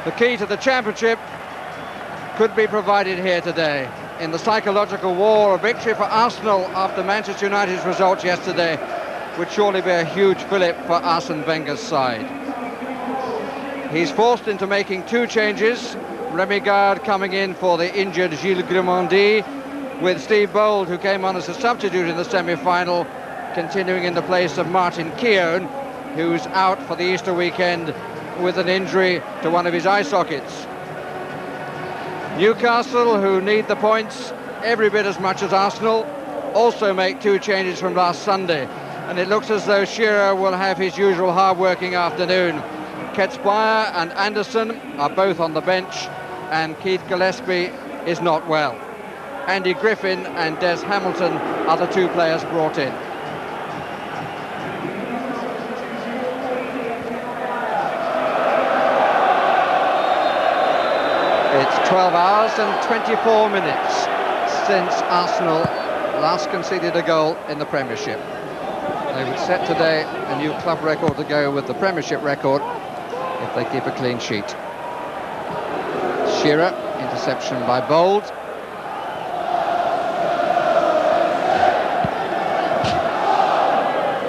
The key to the championship could be provided here today. In the psychological war, a victory for Arsenal after Manchester United's results yesterday would surely be a huge fillip for Arsene Wenger's side. He's forced into making two changes. Remy Gard coming in for the injured Gilles Grimandi, with Steve Bold, who came on as a substitute in the semi-final, continuing in the place of Martin Keown, who's out for the Easter weekend with an injury to one of his eye sockets. Newcastle, who need the points every bit as much as Arsenal, also make two changes from last Sunday, and it looks as though Shearer will have his usual hard-working afternoon. Ketzbauer and Anderson are both on the bench, and Keith Gillespie is not well. Andy Griffin and Des Hamilton are the two players brought in. It's 12 hours and 24 minutes since Arsenal last conceded a goal in the Premiership. They would set today a new club record to go with the Premiership record if they keep a clean sheet. Shearer, interception by Bold.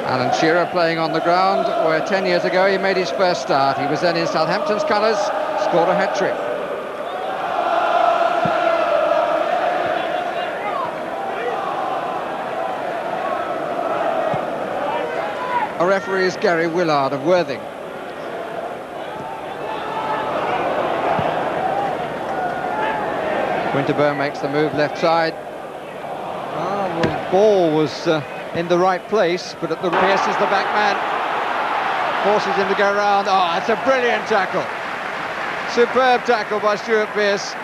Alan Shearer playing on the ground where 10 years ago he made his first start. He was then in Southampton's colours, scored a hat-trick. Our referee is Gary Willard of Worthing. Winterburn makes the move left side. Oh, well, the ball was in the right place, but at the Pearce is the back man. Forces him to go round. Oh, it's a brilliant tackle. Superb tackle by Stuart Pearce.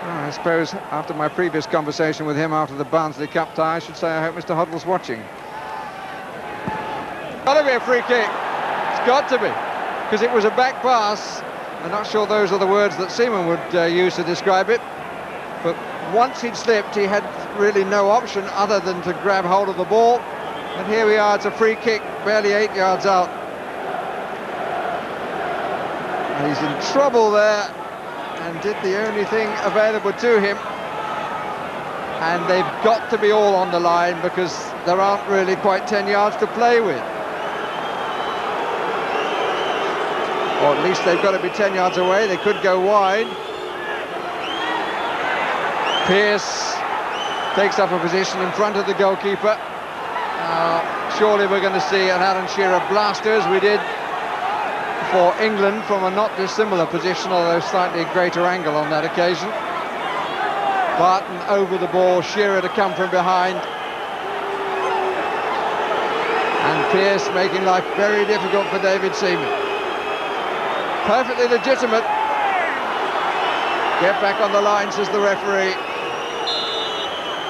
Oh, I suppose after my previous conversation with him after the Barnsley Cup tie, I should say I hope Mr. Hoddle's watching. Got to be a free kick. It's got to be, because it was a back pass. I'm not sure those are the words that Seaman would use to describe it, but once he'd slipped, he had really no option other than to grab hold of the ball. And here we are, it's a free kick, barely 8 yards out. And he's in trouble there, and did the only thing available to him. And they've got to be all on the line, because there aren't really quite 10 yards to play with. Or at least they've got to be 10 yards away. They could go wide. Pearce takes up a position in front of the goalkeeper. Surely we're going to see an Alan Shearer blaster, as we did for England from a not dissimilar position, although slightly greater angle on that occasion. Barton over the ball, Shearer to come from behind. And Pearce making life very difficult for David Seaman. Perfectly legitimate. Get back on the line, says the referee.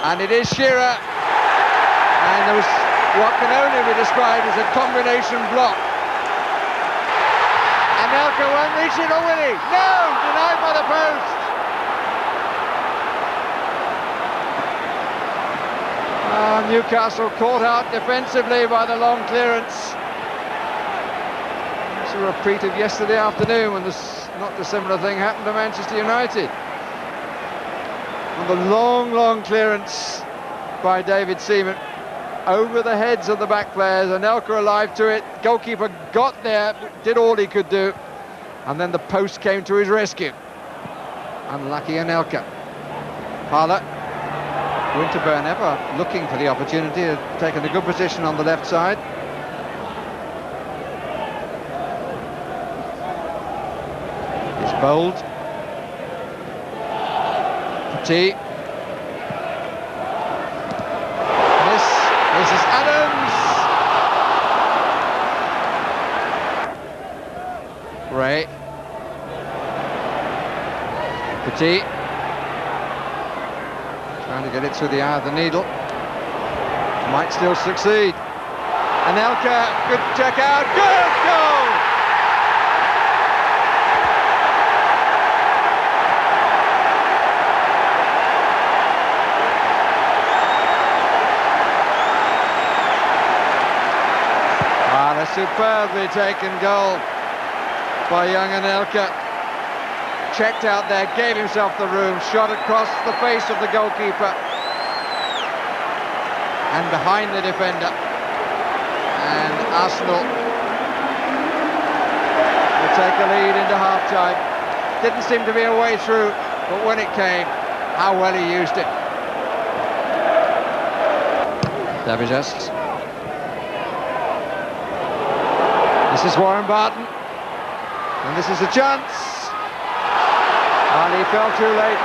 And it is Shearer. And there was what can only be described as a combination block. Anelka won't reach it, or will he? No! Denied by the post. Newcastle caught out defensively by the long clearance. It's a repeat of yesterday afternoon when this not dissimilar thing happened to Manchester United. And the long clearance by David Seaman over the heads of the back players. Anelka alive to it. Goalkeeper got there, did all he could do, and then the post came to his rescue. Unlucky Anelka. Parlour. Winterburn ever looking for the opportunity, had taken a good position on the left side. It's Bold. Petit. This is Adams. Ray. Petit. Trying to get it through the eye of the needle. Might still succeed. Anelka, good check out, good goal! superbly taken goal by young Anelka. Checked out there, gave himself the room, shot across the face of the goalkeeper and behind the defender. And Arsenal will take a lead into half-time. Didn't seem to be a way through, but when it came, how well he used it. Davies. This is Warren Barton, and this is a chance. And he fell too late.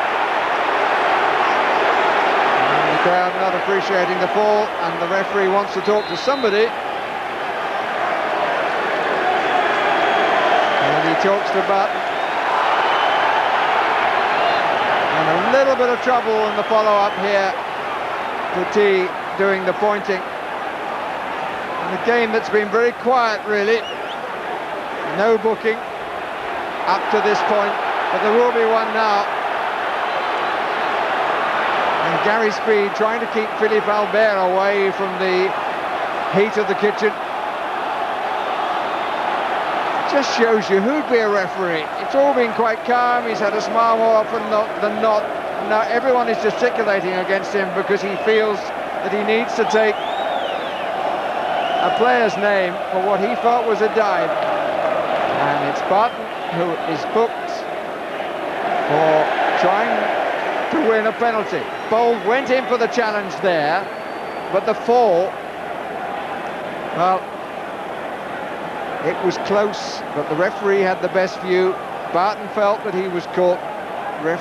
And the crowd not appreciating the fall, and the referee wants to talk to somebody. And he talks to Barton. And a little bit of trouble in the follow-up here. Petit doing the pointing. And a game that's been very quiet, really. No booking up to this point, but there will be one now. And Gary Speed trying to keep Philippe Albert away from the heat of the kitchen. Just shows you who'd be a referee. It's all been quite calm. He's had a smile more often than not. Now everyone is gesticulating against him because he feels that he needs to take a player's name for what he felt was a dive. And it's Barton who is booked for trying to win a penalty. Bold went in for the challenge there, but the fall, well, it was close, but the referee had the best view. Barton felt that he was caught. Good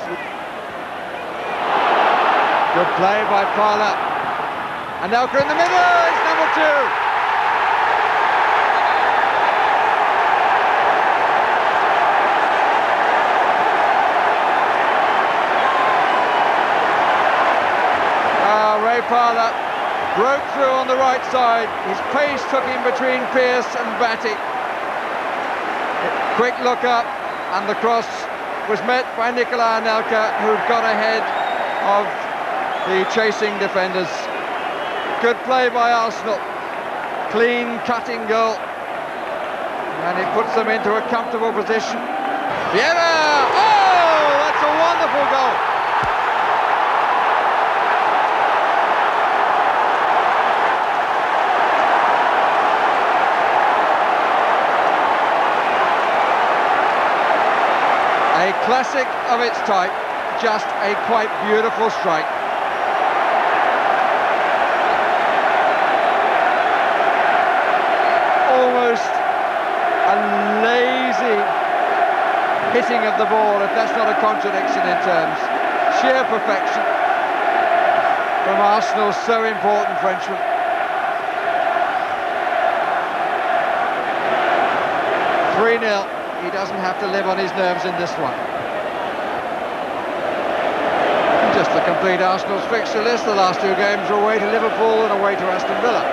play by Parler. Anelka in the middle, it's number 2. Ray Parler broke through on the right side. His pace took him between Pearce and Batty. Quick look up, and the cross was met by Nicolas Anelka, who got ahead of the chasing defenders. Good play by Arsenal. Clean cutting goal. And it puts them into a comfortable position. Vieira! Oh, that's a wonderful goal. A classic of its type, just a quite beautiful strike. Almost a lazy hitting of the ball, if that's not a contradiction in terms. Sheer perfection from Arsenal's so important Frenchman. (3-0). He doesn't have to live on his nerves in this one. Just to complete Arsenal's fixture list, the last 2 games are away to Liverpool and away to Aston Villa.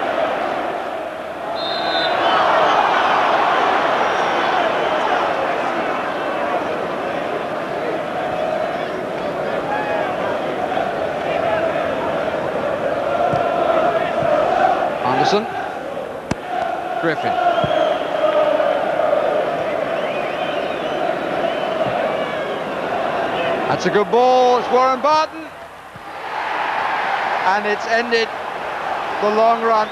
Anderson. Griffin. That's a good ball, it's Warren Barton. And it's ended the long run.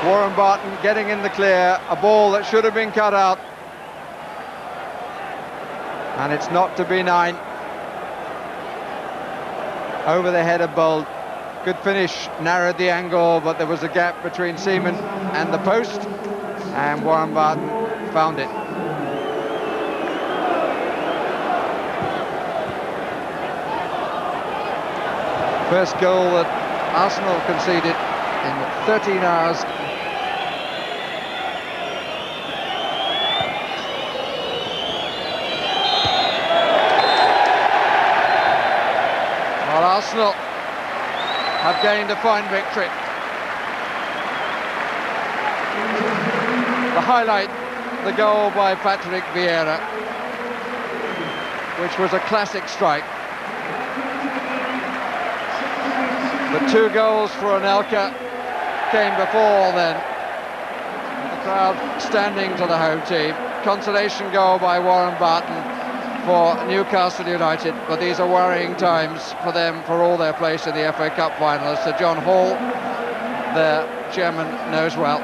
Warren Barton getting in the clear, a ball that should have been cut out. And it's not to be 9. Over the head of Bold. Good finish, narrowed the angle, but there was a gap between Seaman and the post. And Warren Barton found it. First goal that Arsenal conceded in 13 hours. Well, Arsenal have gained a fine victory. The highlight, the goal by Patrick Vieira, which was a classic strike. The 2 goals for Anelka came before then. The crowd standing to the home team. Consolation goal by Warren Barton for Newcastle United, but these are worrying times for them for all their place in the FA Cup final, as Sir John Hall, their chairman, knows well.